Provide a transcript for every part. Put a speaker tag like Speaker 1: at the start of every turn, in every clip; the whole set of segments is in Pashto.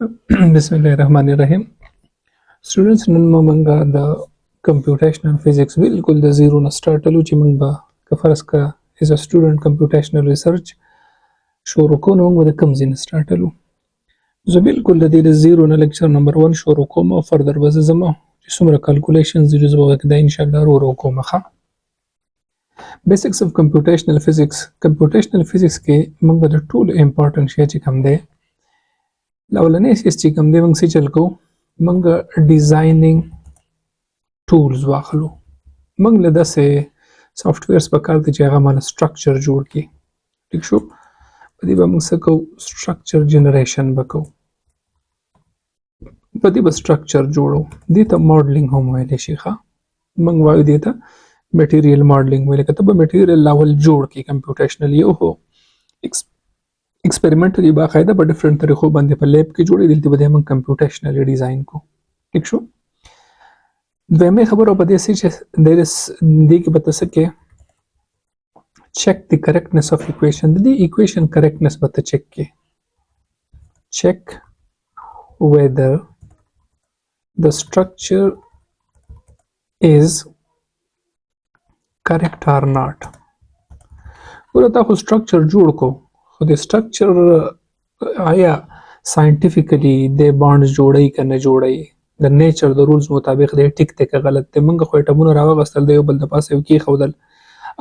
Speaker 1: बिस्मिल्लाहिर्रहमानिर्रहीम students none मंगा the computational physics बिल्कुल द जीरो न स्टार्टलू چې موږ به که فرض کا از ا سټوډنټ کمپیوټیشنل ریسرچ شروع کوو نو موږ د کوم ځای نه سټارټلو زه بالکل د دې د زیرو نه لیکچر نمبر 1 شروع کوم او فردر به زه زما چې څومره کیلکولیشنز دي زه به دا ان شاء الله ورو کوم ښه بیسکس اف کمپیوټیشنل فزکس کې موږ به د ټولو امپورټنت شی چې کوم دی اولنی سیس چې کوم دی موږ څه چل کوو موږ ډیزاینینګ ټولز واخلو موږ له داسې سافټویرز پکار دي چې هغه ماله سټرکچر جوړ کړي ټیک شو په دې به موږ څه کوو سټرکچر جنریشن به کوو په دې به سټرکچر جوړو دې ته ماډلینګ هم ویلی شي ښه موږ وایو دې ته میټیریل ماډلینګ ویل که ته به میټیریل لیول جوړ کړي کمپیوټیشنل یو هو ایکسپریمنټلی باقاعده په ډیفرنٹ طریقو باندې په لیب کې جوړي دلته به موږ کمپیوټیشنلی ډیزاین کو ټیک شو دویمه خبره په دې چې دې کې به تاسو کې check the correctness of equation the equation correctness but the check whether the structure is correct or not ورته خو structure جوړ کو خو د structure آیا scientifically د bonds جوړي کنه جوړي د نیچر د رولز مطابق دی ټیک ته غلط دی موږ خو ټمونه راوغستل دی یو بل د پاسه یو کې خودل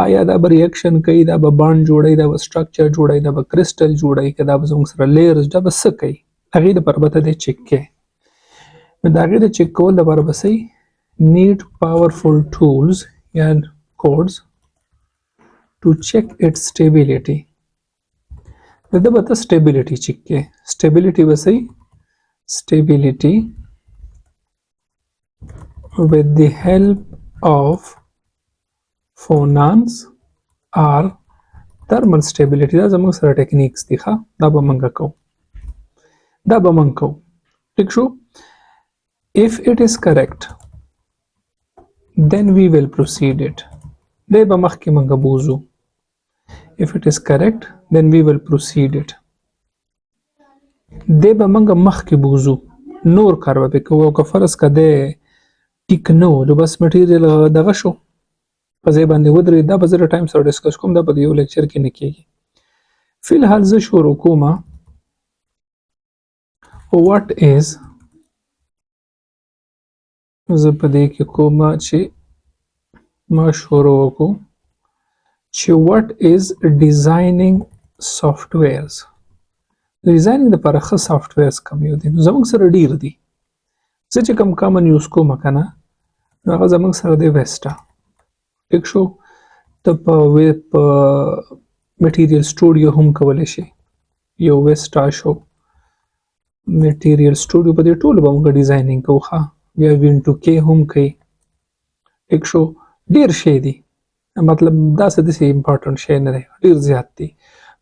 Speaker 1: آیا دا به ریاکشن کوي دا به بانډ جوړي دا به سټرکچر جوړي دا به کرسټل جوړي کدا به زموږ سره لیئرز دا به څه کوي هغه د پربته دی چک کې دا هغه د چک کول د پربسي need powerful tools and codes to check its stability دا به stability چک کې stability وسي stability with the help of phonons or thermal stability دا زموږ سره ټیکنیکس دي ښه دا به موږ کوو ټیک شو if it is correct then we will proceed it دی به مخکې موږ بوزو if it is correct then we will proceed it دی به موږ مخکې بوزو نور کار به کوو که فرض کده ټیک نو نو بس مټیریل دغه شو په ځای باندې ودرې دا به زه د ټایم سره ډسکس کوم دا به د یو لیکچر کې نه کېږي فی الحال زه شروع کوم واټ از زه په دې کې کوم چې ما شروع وکړو چې واټ از ډیزاینینګ سافټویرز ډیزاینینګ دپاره ښه سافټویرز کوم یو دي نو زموږ سره ډېر دي زه چې کوم کامن یوز کوم که نه نو هغه زموږ سره دی ویسټا ټیک شو ته په میټیریل سټوډیو هم کولی شي یو ویسټا شو میټیریل سټوډیو په دې ټولو به موږ ډیزاینینګ کوو ښه بیا وینټو کې هم کوي ټیک شو ډېر شی دي مطلب داسې امپورټنټ شی نه دی ډېر زیات دي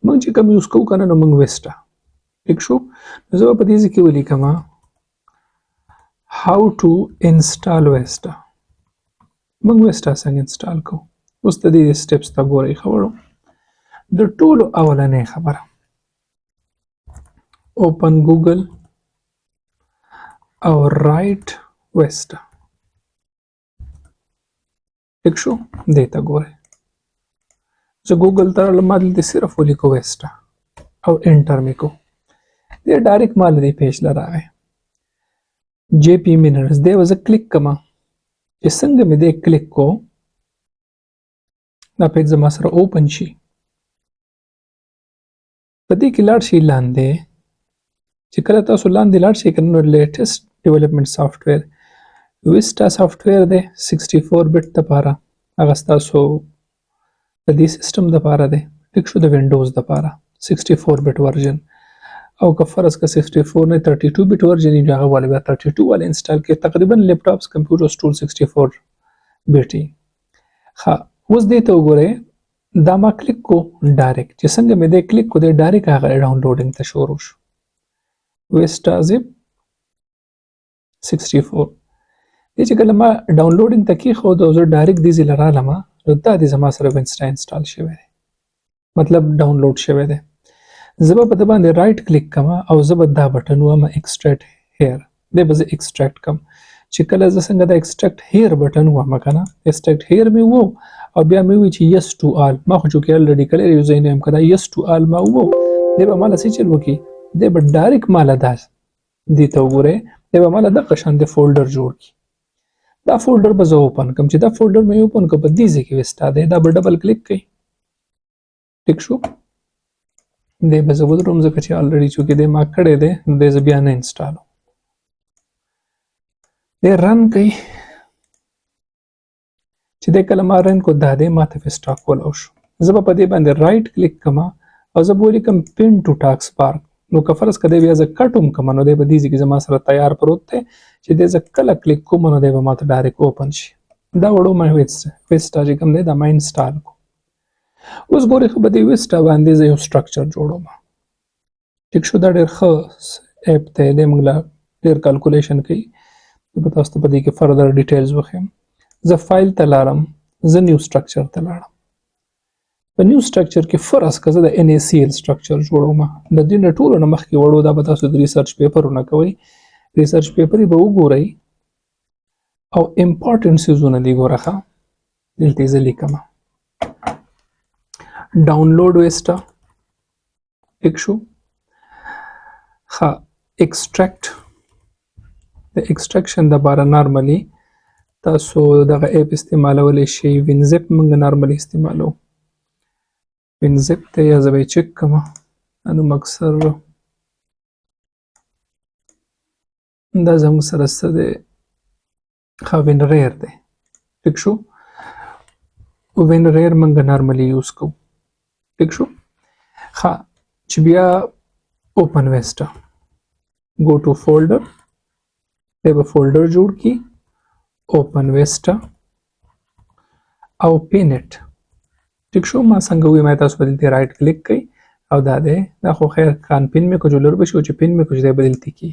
Speaker 1: موږ چې کوم یوز کوو که نه نو موږ ویسټا ټیک شو نو زه به په دې ځای کې ولیکم how to install VESTA موږ VESTA څنګه انسټال کوو اوس د دې سټیپس ته ګورئ خبرو د ټولو اولنۍ خبره open Google او write VESTA ټیک شو دې ته ګورئ زه ګوګل ته راغلم ما دلته صرف ولیکو VESTA او انټر مې کو دې ډایرکټ ما له دې پیج له راغی JP Minerals دی وزه کلیک کما چې څنګه مې دی کلیک کو دا پیج زما سره اوپن شي په دې کې لاړ شي لاندې چې کله تاسو لاندې لاړ شي کنه لیټیسټ ډیولپمنٹ سافټویر ویسټا سافټویر دی 64 بیٹ لپاره هغه ستاسو د دې سیستم لپاره دی ټیک شو د وینډوز لپاره 64 بیٹ ورژن او که فرض که 64 نه 32 بیٹ ورژن یې هغه والا بیا 32 والا انسټال کړئ تقریبا لیپټاپس کمپیوټرز ټول 64 بیٹ ښه اوس دې ته وګورئ دا ما کلیک کو ډایرکټ چې څنګه مې دې کلیک کو دې ډایرکټ هغه ډاونلوډینګ ته شروع شو ویسټا زپ 64 دې چې کله ما ډاونلوډینګ ته کېښود او زه ډایرکټ دې ځای له رالم نو دا دې زما سره ویسټا انسټال شوی دی مطلب ډاونلوډ شوی دی زه به په ده باندې رایټ کلیک کوم او زه به دا بټن ووایم ایکسټریکټ هیر، دی به زه ایکسټریکټ کړم. چې کله زه څنګه د ایکسټریکټ هیر بټن ووایم که نه، ایکسټریکټ هیر مې وو او بیا مې وویل چې یس ټو آل، ما خو چونکې الریډي کړی یو ځای نه یم، که دا یس ټو آل ما ووو، دی به ماله څه چل وکړي، دی به ډایرکټ ماله دا دې ته وګورئ، دی به ماله دغه شان د فولډر جوړ کړي. دا فولډر به زه اوپن کړم. چې دا فولډر مې اوپن کړ، په دې ځای کې ویسټا دی، دا به ډبل کلیک کوي. ټیک شو؟ دی به زه ودروم ځکه چې الریډي چونکې دی ما کړی دی نو دی زه بیا نه انسټالوم. دی رن کوي. چې دی کله ما رن کو دا دی ما ته ویسټا کولی شو. زه به په دې باندې رایټ کلیک کوم او زه به ولیکم پن ټو ټاسک بار. نو که فرض که دی بیا زه کټ هم کوم نو دی به دې ځای کې زما سره تیار پروت دی چې دی زه کله کلیک کوم نو دی به ما ته ډایرکټ اوپن شي. دا وړو ما ویسټا چې کوم دی دا ما انسټال کو. اوس ګورئ ښه په دې ویسټا باندې زه یو سټرکچر جوړوم. ټیک شو؟ دا ډېر ښه اپ دی، دی موږ له ډېر کالکولیشن کوي. زه به تاسو ته په دې کې فردر ډیټیلز وښیم. زه فایل ته لاړم، زه نیو سټرکچر ته لاړم. په نیو سټرکچر کې فرض که زه د NaCl سټرکچر جوړوم، د دې نه ټولو نه مخکې وړو دا به تاسو د ریسرچ پیپرونه کوئ، ریسرچ پیپر یې به وګورئ او امپارټنټ څیزونه دي ګوره ښه، دلته یې زه لیکم ډاونلوډ ویسټا. ټیک شو؟ ښه ایکسټریکټ، د ایکسټریکشن دپاره نارملي تاسو دغه اپ استعمالولی شئ. وینزپ موږ نارملي استعمالوو، وینزپ دی یا زه به یې چک کوم، نوم اکثر دا زموږ سره څه دی، ښه وینریر دی. ټیک شو؟ وینریر موږ نارملي یوز کوو. ټیک شو؟ ښه چې بیا اوپن ویسټا، گو ټو فولډر، دی به فولډر جوړ کړي، اوپن ویسټا او پینټ. ټیک شو؟ ما څنګه وویل ما تاسو به دلته رایټ کلیک کوئ او دا دی، دا خو خیر کان پین مې کو جولر به شي او چې پین مې کو چې دی به دلته کي.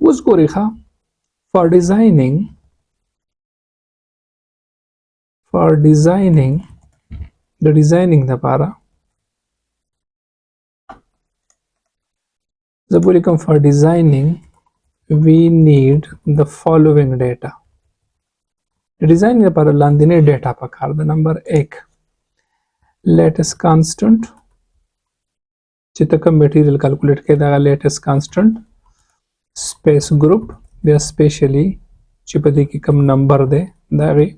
Speaker 1: اوس ګورئ ښه فار ډیزاینینګ، د ډیزاینینګ دپاره زه به ولیکم فار ډیزاینینګ we need the following data. د ډیزاینینګ لپاره لاندنۍ ډیټا پکار ده. نمبر 1 لیټسټ کانسټنټ، چې ته کوم میټیریل کیلکولیټ کوې دغه لیټسټ کانسټنټ، سپیس ګروپ، بیا سپیشلی چې په دې کې کوم نمبر دی د هغې،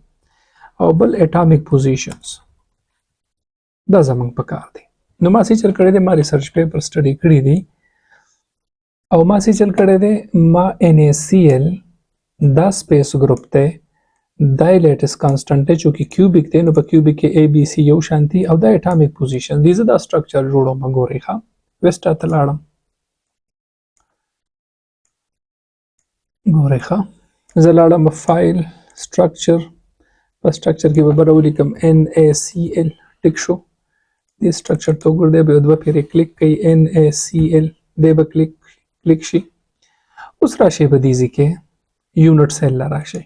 Speaker 1: او بل اټامیک پوزیشنز. دا زموږ پکار دی. نو ما څه چل کړی دی، ما ریسرچ پیپر سټډي کړي دي او ما څه چل کړی دی، ما NaCl دا سپیس ګروپ دی، دا یې لیټسټ کانسټنټ دی چونکې کیوبیک دی نو په کیوبیک کې ABC یو شانتي او دا اټامیک پوزیشن دی. زه دا سټرکچر جوړوم. ګورئ ښه ویسټا ته لاړم، ګورئ ښه زه لاړم فایل سټرکچر، په سټرکچر کې به بره ولیکم NaCl. ټیک شو؟ دې سټرکچر ته وګورئ، دی به یو دوه پیرې کلیک کوي NaCl، دی به کلیک شي. اوس راشئ په دې ځای کې یونټ سیل له راشئ،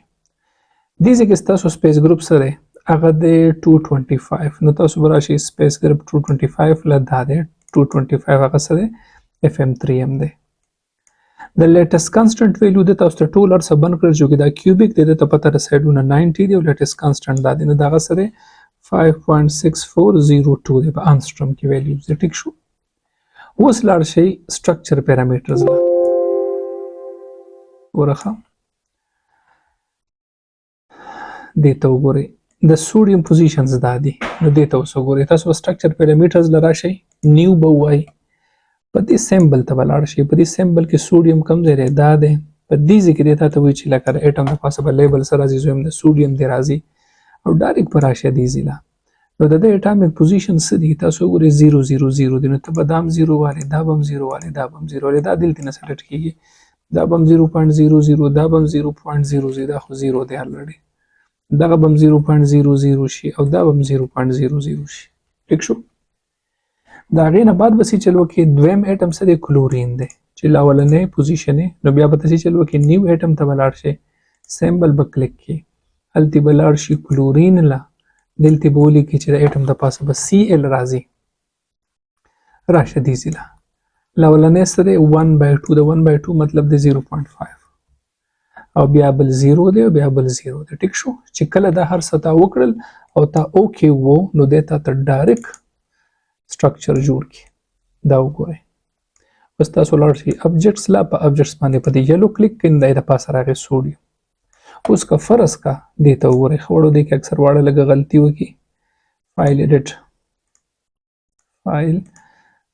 Speaker 1: دې ځای کې ستاسو سپیس ګروپ څه دی، هغه دی 225. نو تاسو به راشئ سپیس ګروپ 225 له دا دی 225 هغه څه دی FM3M دی. د لیټسټ کانسټنټ ویلیو د تاسو ته ټول هر څه بند کړل چې دا کیوبیک دی، د ته پته د سایډونه 90 دی او لیټسټ کانسټنټ دا دی، نو دغه څه دی 5.6402 دی په انسټرم کې ویلیوز دی. ټیک شو؟ اوس لاړ شئ سټرکچر پیرامیټرز له، ګوره ښه دې ته وګورئ، د سوډیم پوزیشنز دا دي، نو دې ته اوس وګورئ. تاسو سټرکچر پیرامیټرز له راشئ، نیو به ووایي، په دې سیمبل ته به لاړ شئ، په دې سیمبل کې سوډیم کوم ځای دی، دا دی، په دې ځای کې دی تا ته وایي چې لکه د ایټم د پاسه به لیبل سره راځي، زه یم د سوډیم دی راځي او ډایرکټ به راشئ دې ځای له. نو د دې اټامیک پوزیشن څه دي تاسو وګورئ 000 دی، نو ته به دا هم 0 والې، دا به هم 0 والې، دا به هم 0 والې، دا دلته نه سلیکټ کېږي، دا به هم 0.00، دا به هم 0.00، دا خو 0 دی الریډي، دغه به هم 0.00 شي او دا به هم 0.00 شي. ټیک شو؟ د هغې نه بعد به څه چل وکړي، دویم ایټم څه دی، کلورین دی چې له اولنۍ پوزیشن یې، نو بیا به ته څه چل وکړي، نیو ایټم ته به لاړ شئ، سیمبل به کلیک کړي، هلته به لاړ شي کلورین له، دلته به ولیکي چې د ایټم د پاسه به Cl راځي، راشه دې ځي له اولنی څه دی 1/2 د 1/2 مطلب دی 0.5 او بیا بل 0 دی او بیا بل 0 دی ټیک شو چې کله دا هر څه تا وکړل او تا اوکې وو نو دی تا ته ډایرکټ سټرکچر جوړ کړي دا وګورئ اوس تاسو لاړ شئ ابجکټس لا په ابجکټس باندې په دې یلو کلیک کړئ نو دا یې د پاسه راغی سوډیم اوس که فرض کا دې ته وګورئ ښه وړو دې کې اکثر واړه لږه غلطي وکړي فایل ایډیټ فایل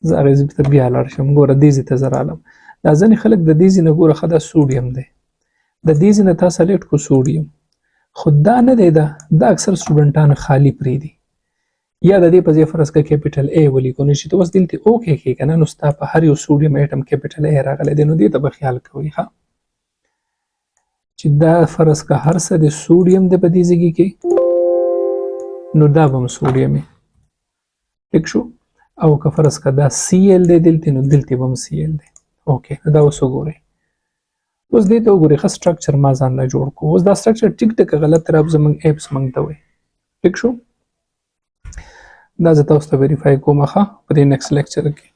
Speaker 1: زه هغې ځای ته بیا لاړ شم ګوره دې ځای ته زه رالم دا ځینې خلک د دې ځای نه ګوره ښه دا سوډیم دی د دې ځای نه تا سلیکټ کړو سوډیم خو دا نه دی دا اکثر سټوډنټان خالي پرېږدي یا د دې په ځای فرض کړه کیپیټل ای ولیکو نو چې ته اوس دلته اوکې کړې که نه نو ستا په هر یو سوډیم ایټم کیپیټل ای راغلی دی نو دې ته به خیال کوئ ښه چې دا فرض کړه هر څه د سوډیم دی په دې ځای کې نو دا به هم سوډیم وي ټیک شو او که فرض کړه دا سی ایل دی دلته نو دلته به هم سی ایل دی اوکې نو دا اوس وګورئ اوس دې ته وګورئ ښه سټرکچر ما ځان له جوړ کړو اوس دا سټرکچر ټیک دی که غلط رب زموږ ایپس موږ ته وایي ټیک شو دا زه تاسو ته ویریفای کوم ښه په دې نیکسټ لیکچر کې